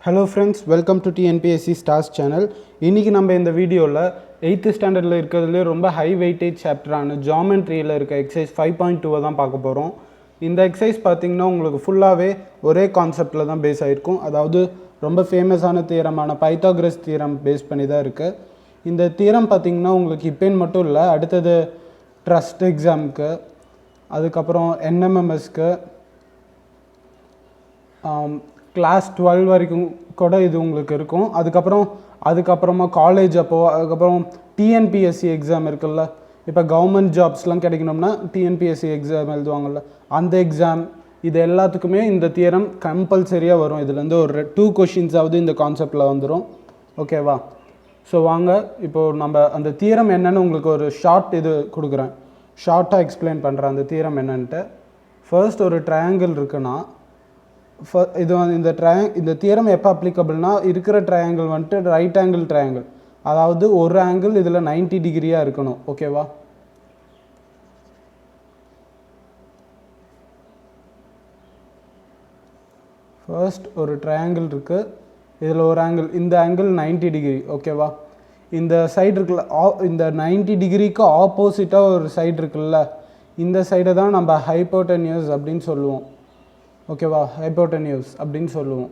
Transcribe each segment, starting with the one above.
Hello friends, welcome to TNPSC Stars channel. இன்னைக்கு நம்ம இந்த வீடியோல 8th ஸ்டாண்டர்ட்ல இருக்கிறதுல ரொம்ப ஹை வெயிட்டேஜ் சாப்டரான ஜியோமெட்ரியில இருக்க எக்சர்சைஸ் 5.2 தான் பார்க்க போறோம். இந்த எக்சர்சைஸ் பாத்தீங்கன்னா உங்களுக்கு ஃபுல்லாவே ஒரே கான்செப்ட்ல தான் பேஸ் ஆயிருக்கும். அதாவது ரொம்ப ஃபேமஸான தியரமான பைத்தாகரஸ் தியரம் பேஸ் பண்ணி தான் இருக்கு. இந்த தியரம் பாத்தீங்கன்னா உங்களுக்கு இப்பேன் மட்டும் இல்ல, அடுத்தது ட்ரஸ்ட் எக்ஸாம்க்கு, அதுக்கு அப்புறம் NMMSக்கு, கிளாஸ் 12 வரைக்கும் கூட இது உங்களுக்கு இருக்கும். அதுக்கப்புறமா காலேஜ் அதுக்கப்புறம் டிஎன்பிஎஸ்சி எக்ஸாம் இருக்குல்ல, இப்போ கவர்மெண்ட் ஜாப்ஸ்லாம் கிடைக்கணும்னா டிஎன்பிஎஸ்சி எக்ஸாம் எழுதுவாங்கள்ல, அந்த எக்ஸாம் இது எல்லாத்துக்குமே இந்த தியரம் கம்பல்சரியாக வரும். இதுலேருந்து ஒரு 2 கொஷின்ஸாவது இந்த கான்செப்டில் வந்துடும். ஓகேவா? ஸோ வாங்க இப்போது நம்ம அந்த தியரம் என்னென்னு உங்களுக்கு ஒரு கொடுக்குறேன். ஷார்ட்டாக எக்ஸ்பிளைன் பண்ணுறேன் அந்த தியரம் என்னன்ட்டு. ஃபர்ஸ்ட் ஒரு ட்ரையாங்கிள் இருக்குன்னா இது இந்த தியரம் எப்போ அப்ளிகபிள்னா இருக்கிற ட்ரையாங்கிள் வந்துட்டு ரைட் ஆங்கிள் ட்ரையாங்கிள், அதாவது ஒரு ஆங்கிள் இதில் 90 டிகிரியாக இருக்கணும். ஓகேவா? ஃபர்ஸ்ட் ஒரு ட்ரையாங்கிள் இருக்குது, இதில் ஒரு ஆங்கிள், இந்த ஆங்கிள் 90 டிகிரி. ஓகேவா? இந்த சைடு இருக்குல்ல, இந்த 90 டிகிரிக்கு ஆப்போசிட்டாக ஒரு சைடு இருக்குல்ல, இந்த சைடை தான் நம்ம ஹைப்போட்டென்யூஸ் அப்படின்னு சொல்லுவோம். ஓகேவா? ஹைப்போட்டென்யூஸ் அப்படின்னு சொல்லுவோம்.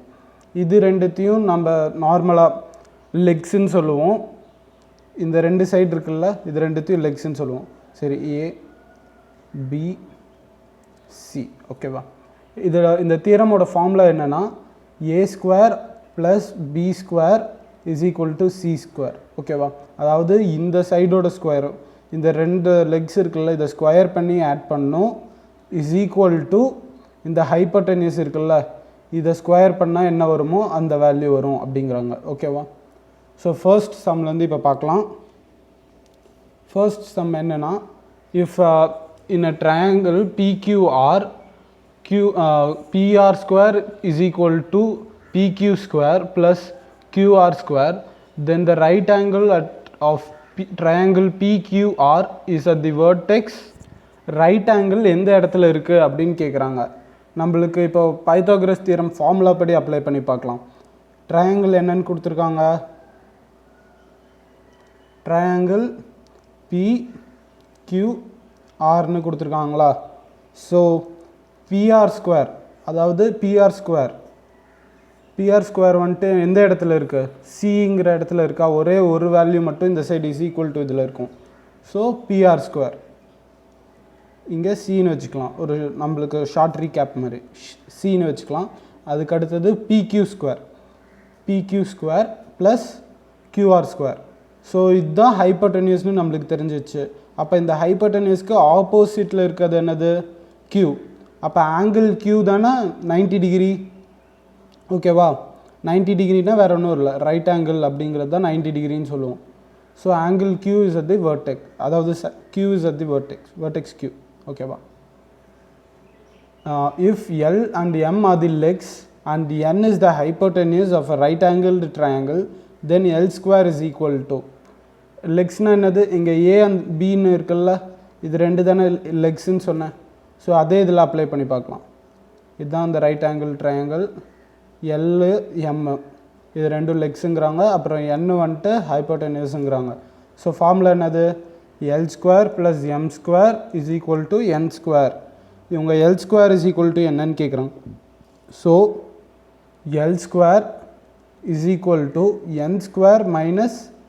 இது ரெண்டுத்தையும் நம்ம நார்மலாக லெக்ஸுன்னு சொல்லுவோம். இந்த ரெண்டு சைடு இருக்குல்ல, இது ரெண்டுத்தையும் லெக்ஸுன்னு சொல்லுவோம். சரி, ஏ பி சி. ஓகேவா? இந்த தியரமோட ஃபார்முலா என்னென்னா a² + b² = c². ஓகேவா? அதாவது இந்த சைடோட ஸ்கொயர், இந்த ரெண்டு லெக்ஸ் இருக்குல்ல, இதை ஸ்கொயர் பண்ணி ஆட் பண்ணணும், = இந்த ஹைப்போட்டென்யூஸ் இருக்குல்ல, இதை ஸ்கொயர் பண்ணால் என்ன வருமோ அந்த வேல்யூ வரும் அப்படிங்கிறாங்க. ஓகேவா? ஸோ ஃபர்ஸ்ட் சம்லேருந்து இப்போ பார்க்கலாம். ஃபர்ஸ்ட் சம் என்னென்னா, if in a triangle PQR, PR² = PQ² + QR², then the right angle of triangle PQR is at the vertex. Right angle எந்த இடத்துல இருக்குது அப்படின்னு கேட்குறாங்க. நம்மளுக்கு இப்போ பைத்தாகரஸ் தியரம் ஃபார்முலா படி அப்ளை பண்ணி பார்க்கலாம். ட்ரையாங்கிள் என்னன்னு கொடுத்துருக்காங்க, ட்ரையாங்கிள் PQRன்னு கொடுத்துருக்காங்களா. ஸோ PR², அதாவது PR² வந்துட்டு எந்த இடத்துல இருக்குது, சிங்கிற இடத்துல இருக்கா, ஒரே ஒரு வேல்யூ மட்டும் இந்த சைடு = இதில் இருக்கும். ஸோ PR², இங்கே சின்னு வச்சுக்கலாம், ஒரு நம்மளுக்கு ஷார்ட் ரீகேப் மாதிரி சின்னு வச்சுக்கலாம். அதுக்கு அடுத்தது PQ² + QR². ஸோ இதுதான் ஹைப்போட்டென்யூஸ்னு நம்மளுக்கு தெரிஞ்சிச்சு. அப்போ இந்த ஹைப்போட்டென்யூஸ்க்கு ஆப்போசிட்டில் இருக்கிறது என்னது, Q. அப்போ ஆங்கிள் Q தானே 90 டிகிரி. ஓகேவா? 90 டிகிரினா வேறு ஒன்றும் இல்லை, ரைட் ஆங்கிள் அப்படிங்கிறது தான் 90 டிகிரின்னு சொல்லுவோம். So angle Q is at the vertex, அதாவது Q is at the vertex Q. ஓகேவா? If L and M are the legs and N is the hypotenuse of a right angled triangle, then L² = லெக்ஸ்னா என்னது, இங்கே A and Bன்னு இருக்குல்ல, இது ரெண்டு தானே லெக்ஸ்ன்னு சொன்னேன். So அதே இதில் அப்ளை பண்ணி பார்க்கலாம். இதுதான் இந்த ரைட் ஆங்கிள் ட்ரையாங்கிள், LM இது ரெண்டும் லெக்ஸுங்கிறாங்க, அப்புறம் N வந்துட்டு ஹைப்போட்டென்யூஸுங்கிறாங்க. ஸோ ஃபார்முலா என்னது, L² + M² = N². இவங்க L² என்னன்னு கேட்குறாங்க. So L² = N²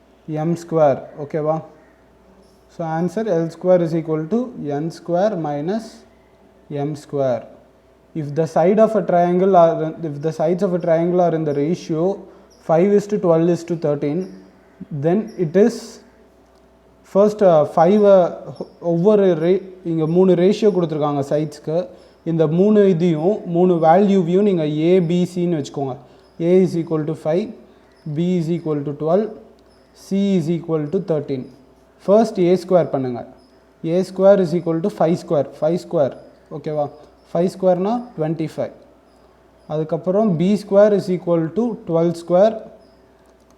- M². ஓகேவா? So answer L² = N² - M². If the sides of a triangle are in the ratio 5:12:13, then it is first 5 ஒவ்வொரு இங்கே 3 ரேஷியோ கொடுத்துருக்காங்க சைட்ஸ்க்கு. இந்த 3 வேல்யூவையும் நீங்கள் ABCன்னு வச்சுக்கோங்க. A = 5, B = 12, C = 13. First A² பண்ணுங்கள். A² = 5². ஓகேவா? 5² = 25. அதுக்கப்புறம் B² = 12²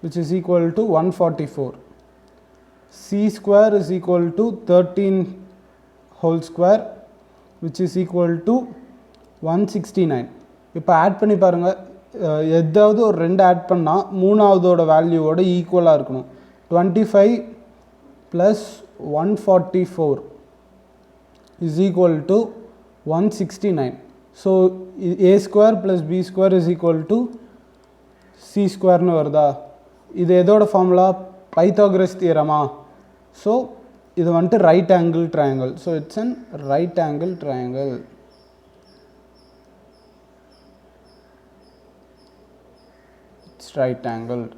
which is = 144. C² = 13 whole square which is equal to 169. இப்போ ஆட் பண்ணி பாருங்கள், எதாவது ஒரு 2 ஆட் பண்ணால் மூணாவதோட வேல்யூவோட ஈக்குவலாக இருக்கணும். 25 + 144 is equal to 169. So a² + b² is equal to c²ன்னு வருதா? இது எதோட ஃபார்முலா? பைத்தாகரஸ் தியரமா? ஸோ இது வந்துட்டு right angle triangle. So it's an right angle triangle. It's right angled.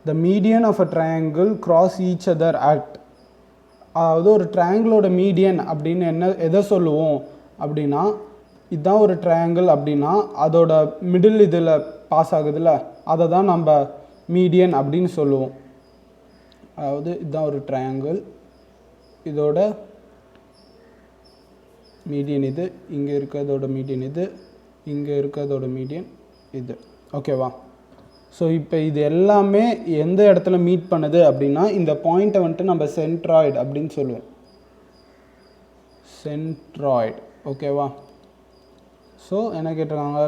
The median of a triangle cross each other at, அதாவது ஒரு ட்ரையாங்கிளோட median அப்படின்னு எதை சொல்லுவோம் அப்படின்னா, இதுதான் ஒரு ட்ரையாங்கிள் அப்படின்னா அதோட மிடில் இதில் பாஸ் ஆகுதுல்ல, அதை தான் நம்ம மீடியன் அப்படின்னு சொல்லுவோம். அதாவது இதுதான் ஒரு ட்ரையாங்கிள், இதோட மீடியன் இது, இங்கே இருக்கிறதோட மீடியன் இது, இங்கே இருக்கிறதோட மீடியன் இது. ஓகேவா? ஸோ இப்போ இது எல்லாமே எந்த இடத்துல மீட் பண்ணுது அப்படின்னா இந்த பாயிண்ட்டை வந்துட்டு நம்ம சென்ட்ராய்டு அப்படின்னு சொல்லுவோம். சென்ட்ராய்டு. ஓகேவா? ஸோ என்ன கேட்டிருக்காங்க?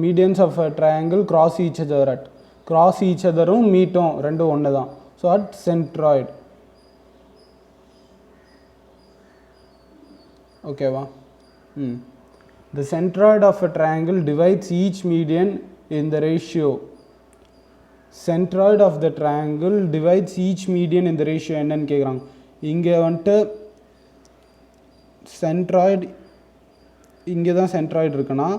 Medians of a triangle cross each other at. Cross each அதரும் மீட்டும் ரெண்டும் ஒன்று தான். So at centroid. ஓகேவா? The centroid of a triangle divides each median in the ratio. Centroid of the triangle divides each median in the ratio என்னன்னு கேட்குறாங்க. இங்கே வந்துட்டு சென்ட்ராய்டு, இங்கே தான் சென்ட்ராய்டு இருக்குன்னா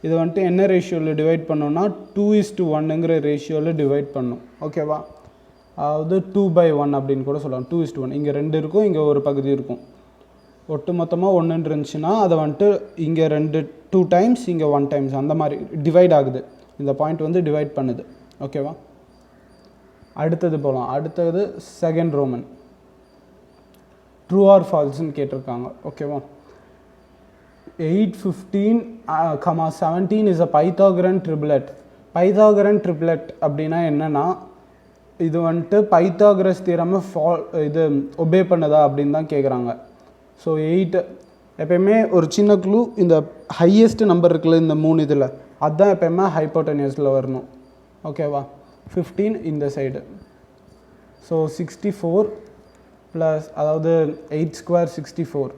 இதை வந்துட்டு என்ன ரேஷியோவில் டிவைட் பண்ணோன்னா 2:1ங்கிற ரேஷியோவில் டிவைட் பண்ணும். ஓகேவா? அதாவது 2/1 அப்படின்னு கூட சொல்லலாம். 2:1. இங்கே 2 இருக்கும், இங்கே ஒரு பகுதி இருக்கும். ஒட்டு மொத்தமாக 1 இருந்துச்சுன்னா அதை வந்துட்டு இங்கே 2 டைம்ஸ், இங்கே 1 டைம்ஸ், அந்த மாதிரி டிவைட் ஆகுது. இந்த பாயிண்ட் வந்து டிவைட் பண்ணுது. ஓகேவா? அடுத்தது போகலாம். அடுத்தது செகண்ட் ரோமன். ட்ரூ ஆர் ஃபால்ஸ்ன்னு கேட்டிருக்காங்க. ஓகேவா? 8, 15, 17 இஸ் அ பைத்தாகரன் ட்ரிப்ளெட். பைத்தாகரன் ட்ரிப்ளெட் அப்படின்னா என்னென்னா, இது வந்துட்டு பைத்தாகரஸ் தியரமை இது ஒபே பண்ணுதா அப்படின்னு தான் கேட்குறாங்க. ஸோ 8 எப்போயுமே ஒரு சின்ன க்ளூ, இந்த ஹையஸ்ட் நம்பர் இருக்குல்ல இந்த 3 இதில், அதுதான் எப்போயுமே ஹைப்போட்டெனியஸில் வரணும். ஓகேவா? 15 இந்த சைடு. ஸோ 64 ப்ளஸ், அதாவது 8² 64,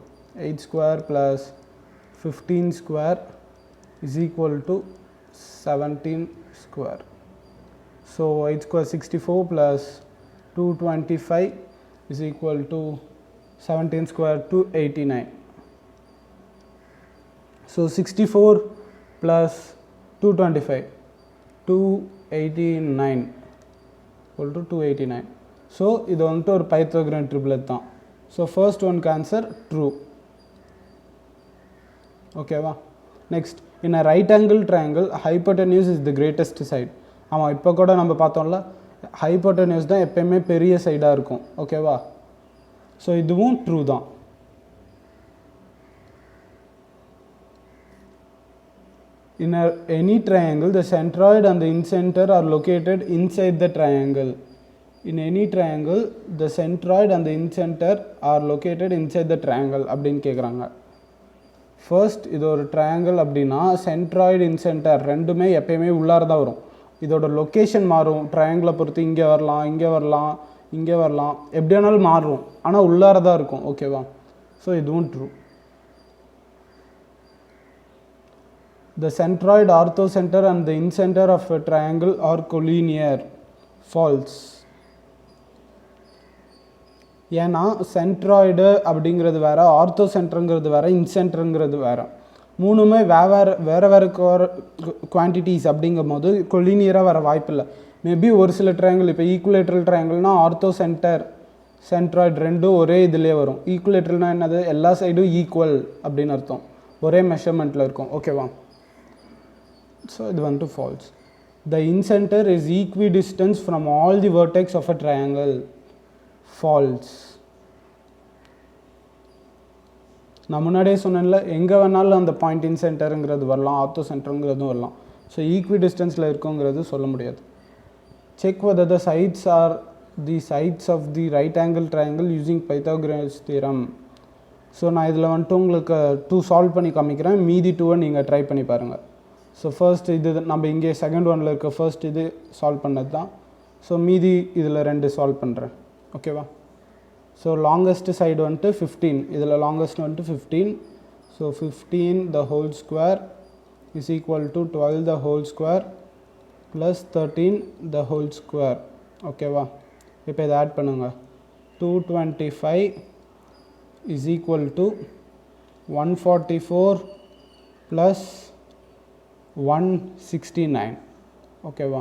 8² + 15² is equal to 17². So 8² 64 plus 225 is equal to 17² 289. So 64 plus 225, 289 equal to 289. So இது வந்துட்டு ஒரு பைத்தாகரன் ட்ரிப்ளெட் தான். ஸோ ஃபர்ஸ்ட் ஒன்க்கு ஆன்சர் ட்ரூ. ஓகேவா? Next, in a right angle triangle hypotenuse is the greatest side. ஆமாம், இப்போ கூட நம்ம பார்த்தோம்ல, ஹைப்போட்டெனியூஸ் தான் எப்போயுமே பெரிய சைடாக இருக்கும். ஓகேவா? ஸோ இதுவும் ட்ரூ தான். In any triangle, the centroid and the incenter are located inside the triangle. In any triangle, the centroid and the incenter are located inside the triangle அப்படின்னு கேட்குறாங்க. ஃபர்ஸ்ட், இது ஒரு ட்ரையாங்கிள் அப்படின்னா சென்ட்ராய்டு இன்சென்டர் ரெண்டுமே எப்பயுமே உள்ளார தான் வரும். இதோட லொக்கேஷன் மாறும் ட்ரையாங்கிளை பொறுத்து. இங்கே வரலாம், இங்கே வரலாம், இங்கே வரலாம், எப்படி வேணாலும் மாறும், ஆனால் உள்ளார தான் இருக்கும். ஓகேவா? ஸோ இதுவும் true. The centroid, orthocenter and the incenter of a triangle are collinear. False. ஏன்னா சென்ட்ராய்டு அப்படிங்கிறது வேறு, ஆர்த்தோசென்டருங்கிறது வேறு, இன்சென்டருங்கிறது வேறு. மூணுமே வேறு குவான்டிட்டிஸ் அப்படிங்கும் போது கொலினியராக வர வாய்ப்பில்லை. மேபி ஒரு சில ட்ரையாங்கிள், இப்போ ஈக்குலேட்ரல் ட்ரையாங்கிள்னால் ஆர்த்தோசென்டர் சென்ட்ராய்டு ரெண்டும் ஒரே இதிலே வரும். ஈக்குலேட்ரல்னால் என்னது? எல்லா சைடும் ஈக்குவல் அப்படின்னு அர்த்தம், ஒரே மெஷர்மெண்ட்டில் இருக்கும். ஓகேவா? ஸோ இது வந்துட்டு false. The incentre is equidistant from all the vertex of a triangle. False. நான் முன்னாடியே சொன்னேன்ல, எங்கே வேணாலும் அந்த பாயிண்ட் இன்சென்டருங்கிறது வரலாம், ஆர்த்தோ சென்டருங்கிறதும் வரலாம். ஸோ ஈக்விடிஸ்டன்ஸில் இருக்குங்கிறது சொல்ல முடியாது. Check whether the sides are the sides of the right angle triangle using Pythagoras theorem. So நான் இதில் வந்துட்டு உங்களுக்கு 2 சால்வ் பண்ணி காமிக்கிறேன், மீதி 2 நீங்கள் ட்ரை பண்ணி பாருங்கள். ஸோ ஃபர்ஸ்ட் இது நம்ம இங்கே செகண்ட் ஒனில் இருக்க ஃபர்ஸ்ட் இது சால்வ் பண்ணது தான். ஸோ மீதி இதில் 2 சால்வ் பண்ணுறேன். ஓகேவா? ஸோ லாங்கஸ்ட் சைடு வந்துட்டு 15, இதில் லாங்கஸ்ட் வந்துட்டு 15. So 15 the whole square is equal to 12 the whole square plus 13 the whole square. ஓகேவா? இப்போ இதை ஆட் பண்ணுங்க. 225 is equal to 144 plus 169. ஓகேவா?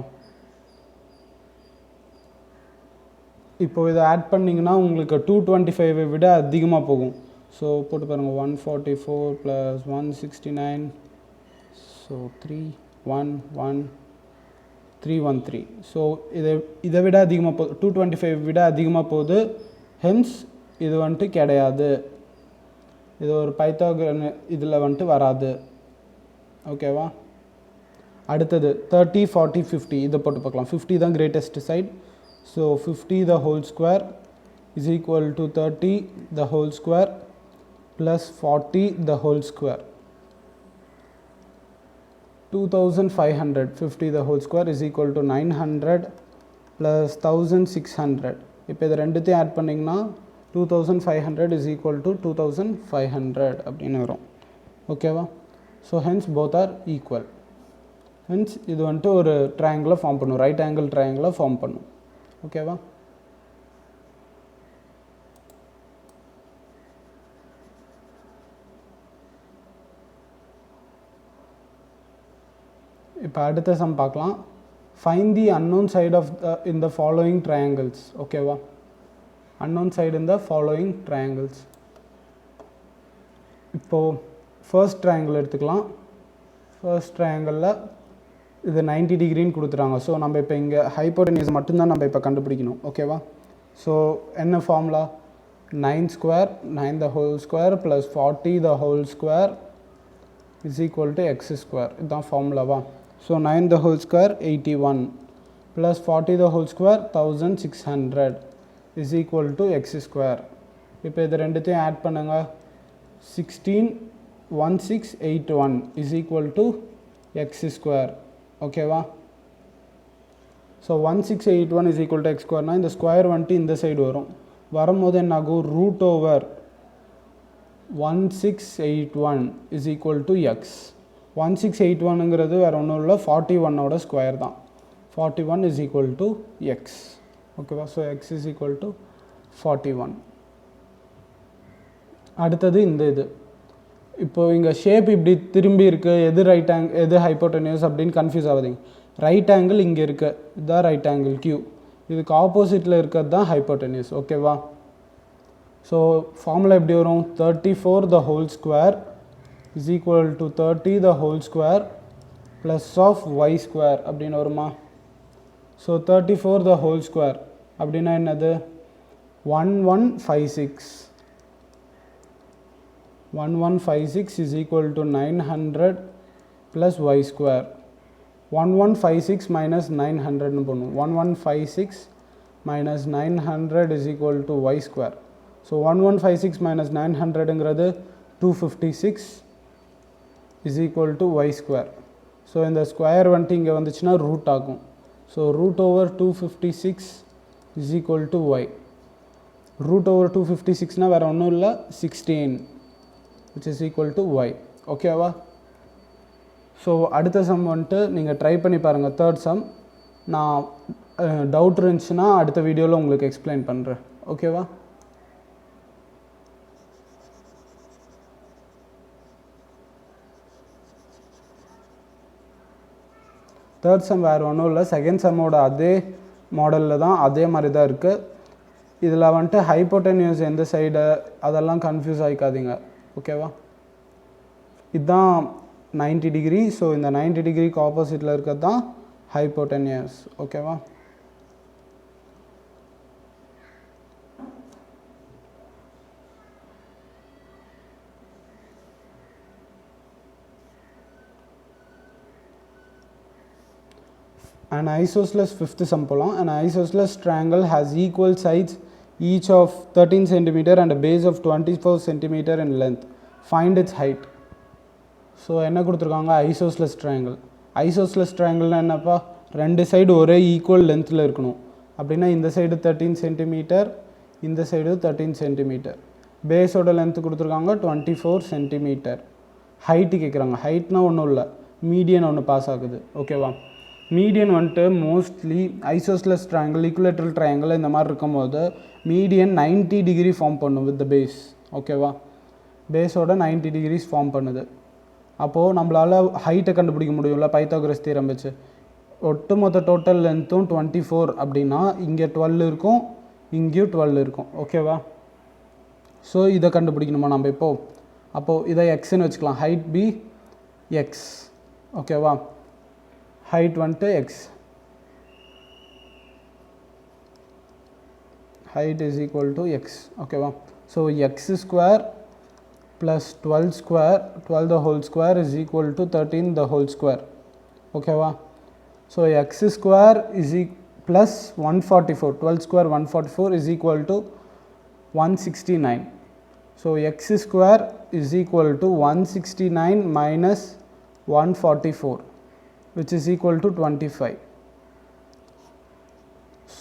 இப்போ இதை ஆட் பண்ணிங்கன்னா உங்களுக்கு 225 விட அதிகமாக போகும். ஸோ போட்டு பாருங்கள், 144 + 169, ஸோ 313. ஸோ இதை விட அதிகமாக போகுது, 225 விட அதிகமாக போகுது. ஹென்ஸ் இது வந்துட்டு கிடையாது, இது ஒரு பைத்தாகரன் இதில் வந்துட்டு வராது. ஓகேவா? அடுத்தது 30, 40, 50 இதை போட்டு பார்க்கலாம். 50 தான் greatest side. So 50 the whole square is equal to 30 the whole square plus 40 the whole square. 2500, 50 the whole square is equal to 900 plus 1600. இப்போ இது ரெண்டுத்தையும் ஆட் பண்ணிங்கன்னா 2500 is equal to 2500 அப்படின்னு வரும். ஓகேவா? So hence both are equal. Hence இது வந்துட்டு ஒரு ட்ரையாங்கிளை ஃபார்ம் பண்ணும், ரைட் ஆங்கிள் ட்ரையாங்கிளை ஃபார்ம் பண்ணும். ஓகேவா? இப்போ அடுத்த சம் பார்க்கலாம். Find the unknown side of இந்த ஃபாலோயிங் ட்ரையாங்கிள்ஸ். ஓகேவா? அன்னோன் சைடு இந்த ஃபாலோயிங் ட்ரையாங்கிள்ஸ். இப்போது ஃபர்ஸ்ட் ட்ரையாங்கிள் எடுத்துக்கலாம். ஃபர்ஸ்ட் ட்ரையாங்கிளில் இது 90 டிகிரின்னு கொடுத்துறாங்க. ஸோ நம்ம இப்போ இங்கே ஹைப்போடெனியூஸ் மட்டும்தான் நம்ம இப்போ கண்டுபிடிக்கணும். ஓகேவா? ஸோ என்ன formula? 9 square 9 the whole square plus 40 the whole square is equal to x square. இதுதான் ஃபார்முலாவா? So 9 the whole square 81 plus 40 the whole square 1600 is equal to x square. இப்போ இது ரெண்டுத்தையும் ஆட் பண்ணுங்க. 161681 is equal to x square. ஓகேவா? So 1681 is equal to x square. இந்த square வந்துட்டு இந்த சைடு வரும்போது என்ன ஆகும்? Root over 1681 is equal to x. 1681ங்கிறது வேறு ஒன்றும் இல்லை, 41ஓட ஸ்கொயர் தான். 41 is equal to x. ஓகேவா? So x is equal to 41. அடுத்தது இந்த இது. இப்போது இங்கே ஷேப் இப்படி திரும்பி இருக்குது, எது ரைட் ஆங்கிள் எது ஹைப்போட்டெனியூஸ் அப்படின்னு கன்ஃபியூஸ் ஆகுதுங்க. ரைட் ஆங்கிள் இங்கே இருக்குது, இதுதான் ரைட் ஆங்கிள் Q. இதுக்கு ஆப்போசிட்டில் இருக்கிறது தான் ஹைப்போட்டெனியூஸ். ஓகேவா? ஸோ ஃபார்முலா எப்படி வரும்? 34 the whole square is equal to 30 the whole square plus of y square அப்படின்னு வருமா? ஸோ 34 the whole square அப்படின்னா என்னது? 1156. 1156 is equal to 900 plus y square. 1156 minus 900 னு பண்ணும். 1156 minus 900 is equal to y square. So 1156 minus 900ங்கிறது 256 is equal to y square. So இந்த square வந்துட்டு இங்கே வந்துச்சுன்னா ரூட் ஆகும். So root over 256 is equal to y. Root over 256னால் வேறு ஒன்றும் இல்லை, 16 which is equal to y. ஓகேவா? ஸோ அடுத்த சம் வந்துட்டு நீங்கள் ட்ரை பண்ணி பாருங்கள். தேர்ட் சம் நான் டவுட் இருந்துச்சுன்னா அடுத்த வீடியோவில் உங்களுக்கு எக்ஸ்பிளைன் பண்ணுறேன். ஓகேவா? தேர்ட் சம் வேறு ஒன்றும் இல்லை, செகண்ட் சம்மோட அதே மாடலில் தான், அதே மாதிரி தான் இருக்குது. இதில் வந்துட்டு ஹைப்போட்டெனியூஸ் எந்த சைடு அதெல்லாம் கன்ஃபியூஸ் ஆகிக்காதீங்க. ஓகேவா? இதுதான் 90 டிகிரி. ஸோ இந்த 90 டிகிரிக்கு ஆப்போசிட்டில் இருக்கிறது தான் ஹைப்போட்டெனியூஸ். ஓகேவா? An isosceles fifth sum போலாம். An isosceles triangle has equal sides each of 13 cm and a base of 24 cm in length. Find its height. So என்ன கொடுத்துருக்காங்க, ஐசோஸ்லெஸ் ட்ரையாங்கிள். ஐசோஸ்லெஸ் ட்ரையாங்கிள்னால் என்னப்பா, ரெண்டு சைடு ஒரே ஈக்குவல் லென்த்தில் இருக்கணும். அப்படின்னா இந்த சைடு 13 சென்டிமீட்டர், இந்த சைடு 13 சென்டிமீட்டர். பேஸோட லென்த்து கொடுத்துருக்காங்க 24 சென்டிமீட்டர். ஹைட்டு கேட்குறாங்க. ஹைட்னா ஒன்றும் இல்லை, மீடியன் ஒன்று பாஸ் ஆகுது. ஓகேவா. மீடியன் வந்துட்டு mostly isosceles triangle, equilateral triangle இந்த மாதிரி இருக்கும்போது மீடியன் 90 டிகிரி ஃபார்ம் பண்ணும் வித் த பேஸ். ஓகேவா. பேஸோட 90 டிகிரிஸ் ஃபார்ம் பண்ணுது. அப்போது நம்மளால் ஹைட்டை கண்டுபிடிக்க முடியும்ல பைத்தாகரஸ் தியரம் வச்சு. ஒட்டுமொத்த டோட்டல் லென்த்தும் 24 அப்படின்னா இங்கே 12 இருக்கும், இங்கேயும் 12 இருக்கும். ஓகேவா. ஸோ இதை கண்டுபிடிக்கணுமா நம்ம இப்போது. அப்போது இதை எக்ஸ்ன்னு வச்சுக்கலாம். Height be x. ஓகேவா. ஹைட் வந்துட்டு x. Height is equal to x. ஓகேவா. So x square plus 12 square, 12 the whole square is equal to 13 the whole square. ஓகேவா. So x square is plus 144, 12 square 144 is equal to 169. So x square is equal to 169 minus 144 which is equal to 25.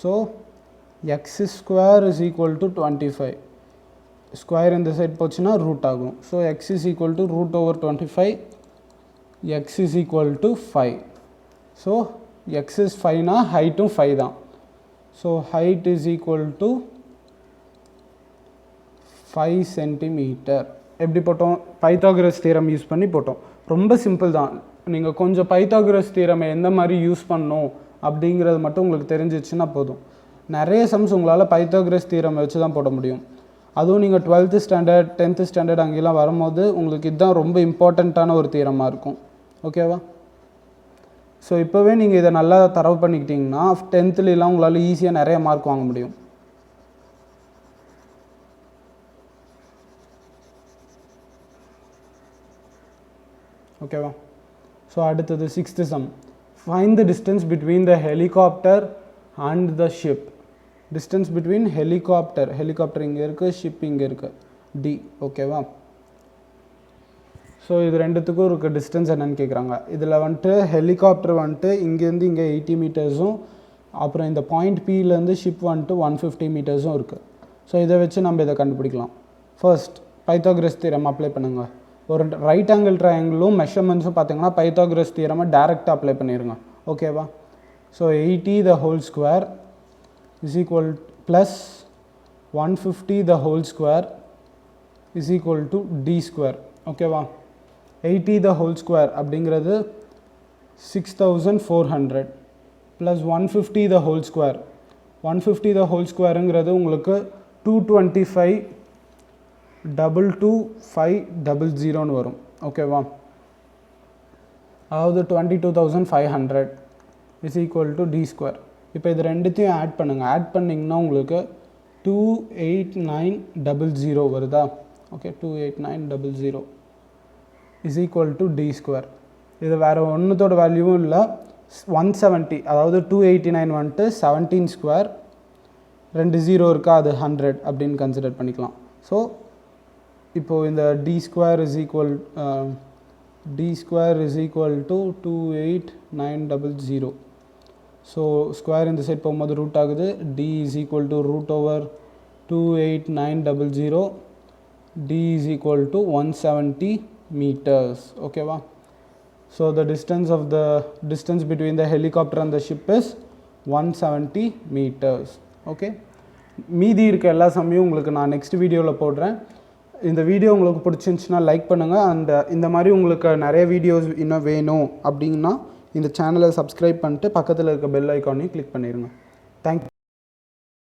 So x square is equal to 25. Square இந்த side போச்சுன்னா root ஆகும். So x is equal to root over 25, x is equal to 5. So x is 5னா ஹைட்டும் 5 தான். So height is equal to 5 centimetre. எப்படி போட்டோம், Pythagoras theorem use பண்ணி போட்டோம். ரொம்ப சிம்பிள் தான். நீங்கள் கொஞ்சம் பைத்தாகரஸ் தியரமை எந்த மாதிரி யூஸ் பண்ணணும் அப்படிங்கிறது மட்டும் உங்களுக்கு தெரிஞ்சிச்சுன்னா போதும். நிறைய சம்ஸ் உங்களால் பைத்தாகரஸ் தியரம் வச்சு தான் போட முடியும். அதுவும் நீங்கள் 12th ஸ்டாண்டர்ட் 10th ஸ்டாண்டர்ட் அங்கெல்லாம் வரும்போது உங்களுக்கு இதுதான் ரொம்ப இம்பார்ட்டண்ட்டான ஒரு தியரமாக இருக்கும். ஓகேவா. ஸோ இப்போவே நீங்கள் இதை நல்லா தரவு பண்ணிக்கிட்டிங்கன்னா 10thலாம் உங்களால் ஈஸியாக நிறைய மார்க் வாங்க முடியும். ஓகேவா. ஸோ அடுத்தது 6th sum. Find the distance between the helicopter and the ship. Distance between helicopter இங்கே இருக்குது, ஷிப் இங்கே இருக்குது, டி. ஓகேவா. ஸோ இது ரெண்டுத்துக்கும் இருக்க டிஸ்டன்ஸ் என்னென்னு கேட்குறாங்க. இதில் வந்துட்டு ஹெலிகாப்டர் வந்துட்டு இங்கேருந்து இங்கே 80 மீட்டர்ஸும், அப்புறம் இந்த பாயிண்ட் பியிலேருந்து ஷிப் வந்துட்டு 150 மீட்டர்ஸும் இருக்குது. ஸோ இதை வச்சு நம்ம இதை கண்டுபிடிக்கலாம். ஃபர்ஸ்ட் பைத்தாகரஸ் தியரம் அப்ளை பண்ணுங்க. ஒரு ரைட் ஆங்கிள் ட்ரையாங்கிளும் மெஷர்மெண்ட்ஸும் பார்த்தீங்கன்னா பைத்தாகரஸ் தியரமை டேரெக்டாக அப்ளை பண்ணிடுங்க. ஓகேவா. So 80 the whole square is equal plus 150 the whole square is equal to d square. ஓகேவா. 80 the whole square அப்படிங்கிறது 6400 plus 150 the whole square. 150 the whole squareங்கிறது உங்களுக்கு 225,225,000 வரும். ஓகேவா. அதாவது 22,500 is equal to d square. இப்போ இது ரெண்டுத்தையும் ஆட் பண்ணுங்கள். ஆட் பண்ணிங்கன்னா உங்களுக்கு 28900 வருதா. Okay. 28900 is equal to d square. இது வேறு ஒன்றுத்தோட வேல்யூவும் இல்லை. 170, அதாவது 289 வந்துட்டு 17 ஸ்கொயர், 2 0 இருக்கா, அது 100 அப்படின்னு கன்சிடர் பண்ணிக்கலாம். ஸோ இப்போது இந்த d square is equal to 28900. So square இந்த சைட் போகும்போது ரூட் ஆகுது. d is equal to root over 28900, d is equal to 170 meters. ஓகேவா. So the distance between the helicopter and the ship is 170 meters. Okay. மீதி இருக்க எல்லா சமயம் உங்களுக்கு நான் நெக்ஸ்ட் வீடியோவில் போடுறேன். இந்த வீடியோ உங்களுக்கு பிடிச்சிருந்துச்சுன்னா லைக் பண்ணுங்கள். அண்ட் இந்த மாதிரி உங்களுக்கு நிறைய வீடியோஸ் இன்னும் வேணும் அப்படின்னா இந்த சேனலை சப்ஸ்கிரைப் பண்ணிட்டு பக்கத்தில் இருக்க பெல் ஐக்கானையும் கிளிக் பண்ணிடுங்க. தேங்க்யூ.